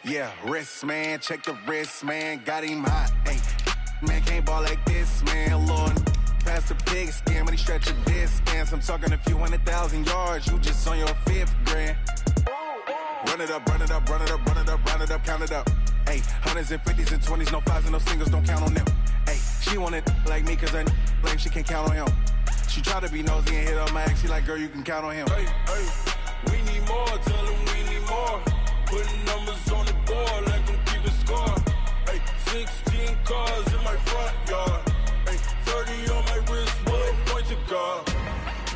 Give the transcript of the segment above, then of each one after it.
Yeah, wrist, man, check the wrist, man, got him hot. Hey, man, can't ball like this, man, Lord. Past the pig skin, but he stretch a distance. I'm talking a few 100,000 yards, you just on your 5th grand. Run it up, run it up, run it up, run it up, run it up, count it up. Hey, hundreds and 50s and 20s, no 5s and no singles, don't count on them. Hey, she want it like me, cause her like she can't count on him. She try to be nosy and hit on my ex, she like, girl, you can count on him. Hey, hey, we need more, tell them we need more. Putting numbers on the board, like them keep a score. Hey, 16 cars in my front yard. Hey, 30 on my wrist, one point to guard.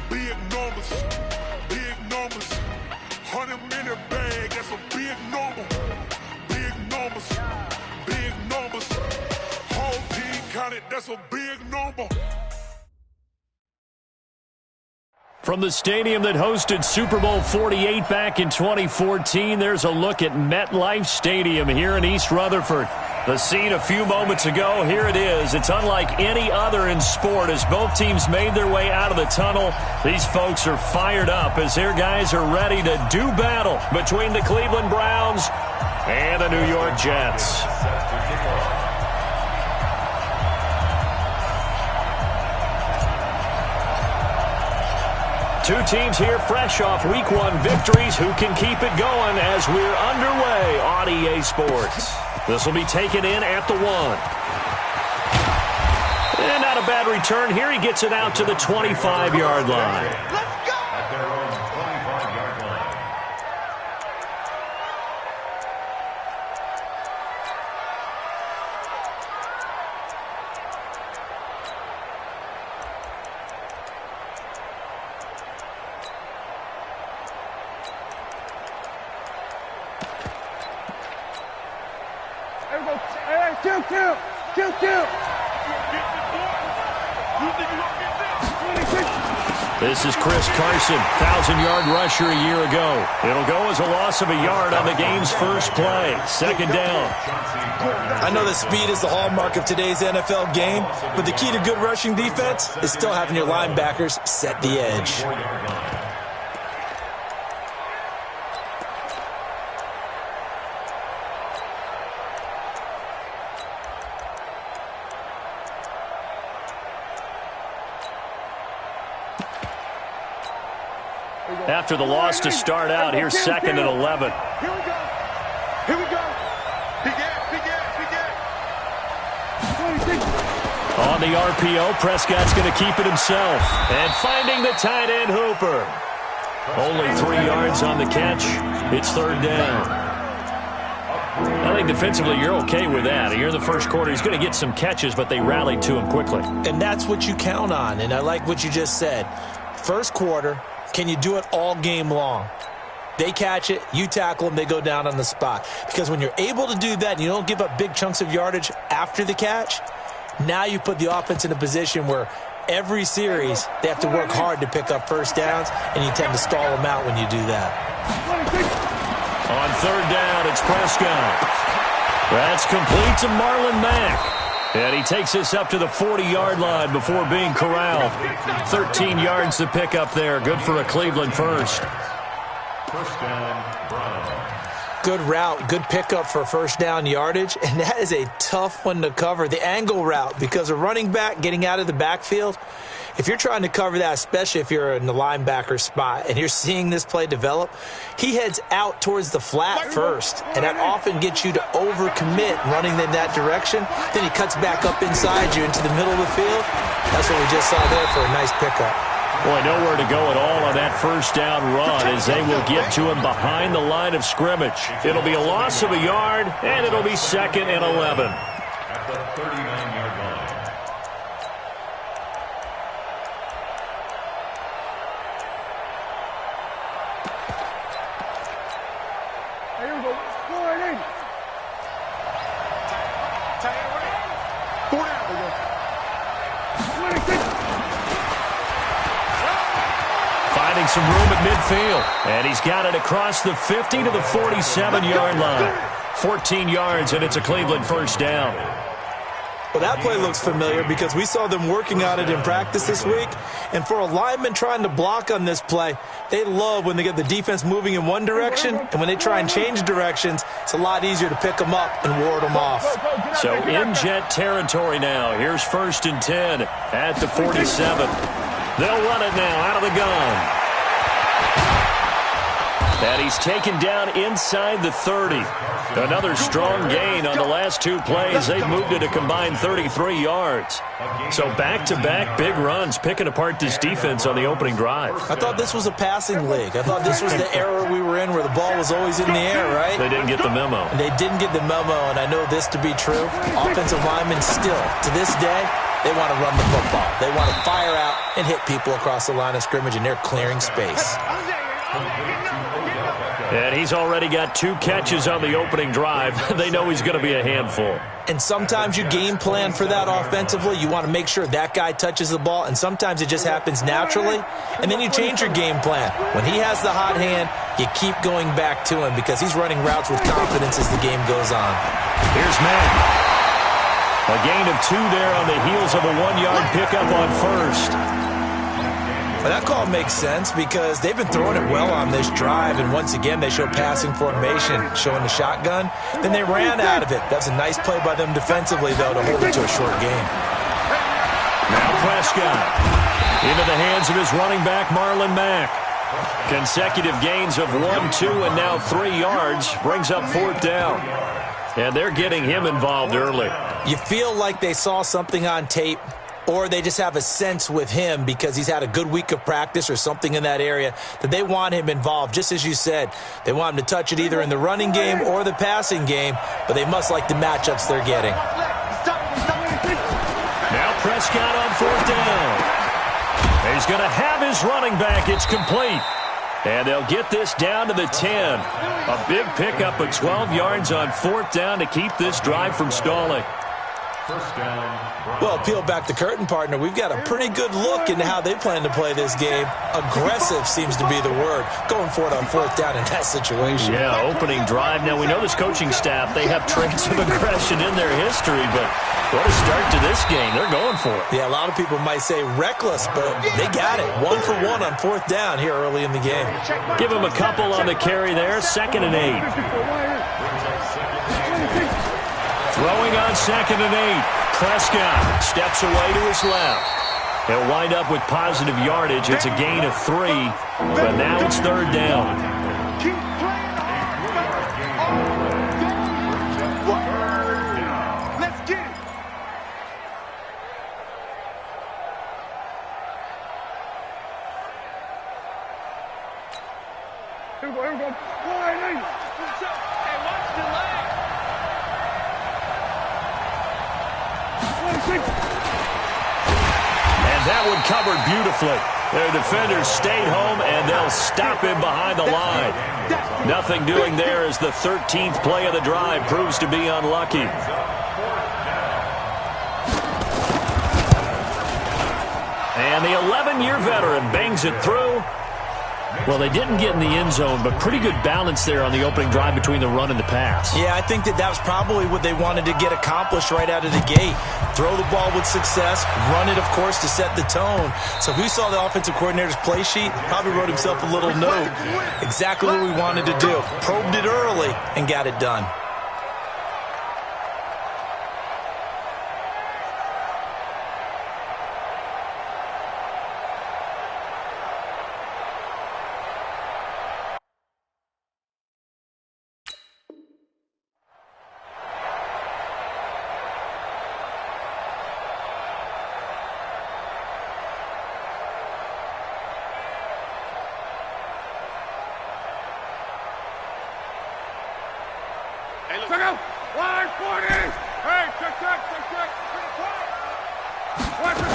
Big numbers, big numbers. 100 minute bag, that's a big number. Big numbers, big numbers. Whole team counted, that's a big number. From the stadium that hosted Super Bowl 48 back in 2014, there's a look at MetLife Stadium here in East Rutherford. The scene a few moments ago, here it is. It's unlike any other in sport as both teams made their way out of the tunnel. These folks are fired up as their guys are ready to do battle between the Cleveland Browns and the New York Jets. Two teams here fresh off Week 1 victories. Who can keep it going as we're underway on EA Sports? This will be taken in at the 1. And not a bad return here. He gets it out to the 25-yard line. Let's go! At their own 25-yard line. This is Chris Carson, 1,000-yard rusher a year ago. It'll go as a loss of a yard on the game's first play. Second down. I know that speed is the hallmark of today's NFL game, but the key to good rushing defense is still having your linebackers set the edge. After the loss to start out, here's 2nd and 11. Here we go. Here we go. On the RPO, Prescott's going to keep it himself. And finding the tight end Hooper. Only 3 yards on the catch. It's 3rd down. I think defensively you're okay with that. Here in the first quarter, he's going to get some catches, but they rallied to him quickly. And that's what you count on, and I like what you just said. First quarter, can you do it all game long? They catch it, you tackle them, they go down on the spot. Because when you're able to do that and you don't give up big chunks of yardage after the catch, now you put the offense in a position where every series they have to work hard to pick up first downs, and you tend to stall them out when you do that. On 3rd down, it's Prescott. That's complete to Marlon Mack. And he takes us up to the 40-yard line before being corralled. 13 yards to pick up there. Good for a Cleveland first. First down, Browns. Good route, good pickup for first down yardage, and that is a tough one to cover. The angle route, because a running back getting out of the backfield, if you're trying to cover that, especially if you're in the linebacker spot and you're seeing this play develop, he heads out towards the flat first, and that often gets you to overcommit running in that direction. Then he cuts back up inside you into the middle of the field. That's what we just saw there for a nice pickup. Boy, nowhere to go at all on that first down run as they will get to him behind the line of scrimmage. It'll be a loss of a yard, and it'll be 2nd and 11. At the 39-yard line. Finding some room at midfield. And he's got it across the 50 to the 47-yard line. 14 yards, and it's a Cleveland first down. Well, that play looks familiar because we saw them working on it in practice this week. And for a lineman trying to block on this play, they love when they get the defense moving in one direction, and when they try and change directions, it's a lot easier to pick them up and ward them off. So in Jet territory now. Here's 1st and 10 at the 47. They'll run it now out of the gun. And he's taken down inside the 30. Another strong gain on the last 2 plays. They've moved it a combined 33 yards. So back-to-back big runs, picking apart this defense on the opening drive. I thought this was a passing league. I thought this was the era we were in where the ball was always in the air, right? They didn't get the memo. And they didn't get the memo, and I know this to be true. Offensive linemen still, to this day, they want to run the football. They want to fire out and hit people across the line of scrimmage, and they're clearing space. And he's already got 2 catches on the opening drive. They know he's going to be a handful. And sometimes you game plan for that offensively. You want to make sure that guy touches the ball, and sometimes it just happens naturally. And then you change your game plan. When he has the hot hand, you keep going back to him because he's running routes with confidence as the game goes on. Here's Matt. A gain of 2 there on the heels of a 1-yard pickup on 1st. Well, that call makes sense because they've been throwing it well on this drive, and once again they show passing formation, showing the shotgun. Then they ran out of it. That's a nice play by them defensively, though, to hold it to a short game. Now Prescott into the hands of his running back, Marlon Mack. Consecutive gains of 1, 2, and now 3 yards brings up 4th down. And they're getting him involved early. You feel like they saw something on tape, or they just have a sense with him because he's had a good week of practice or something in that area that they want him involved. Just as you said, they want him to touch it either in the running game or the passing game, but they must like the matchups they're getting. Now Prescott on 4th down. He's going to have his running back. It's complete. And they'll get this down to the 10. A big pickup of 12 yards on 4th down to keep this drive from stalling. Well, peel back the curtain, partner. We've got a pretty good look into how they plan to play this game. Aggressive seems to be the word. Going for it on 4th down in that situation. Yeah, opening drive. Now, we know this coaching staff, they have traits of aggression in their history, but what a start to this game. They're going for it. Yeah, a lot of people might say reckless, but they got it. 1 for 1 on 4th down here early in the game. Give them a couple on the carry there. 2nd and 8. Throwing on 2nd and 8. Prescott steps away to his left. He'll wind up with positive yardage. It's a gain of 3, but now it's 3rd down. Let's get it. Here we go, here we go. Hey, watch the leg. And that one covered beautifully. Their defenders stayed home, and they'll stop him behind the line. Nothing doing there as the 13th play of the drive proves to be unlucky. And the 11-year veteran bangs it through. Well, they didn't get in the end zone, but pretty good balance there on the opening drive between the run and the pass. Yeah, I think that was probably what they wanted to get accomplished right out of the gate. Throw the ball with success, run it, of course, to set the tone. So who saw the offensive coordinator's play sheet? Probably wrote himself a little note. Exactly what we wanted to do. Probed it early and got it done. Check out! 140! Hey, check. Watch it!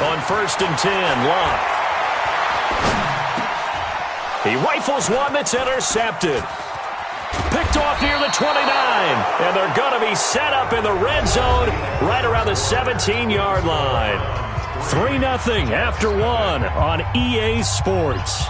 On 1st and 10, Locke. He rifles one that's intercepted. Picked off near the 29. And they're going to be set up in the red zone right around the 17-yard line. 3-0 after 1 on EA Sports.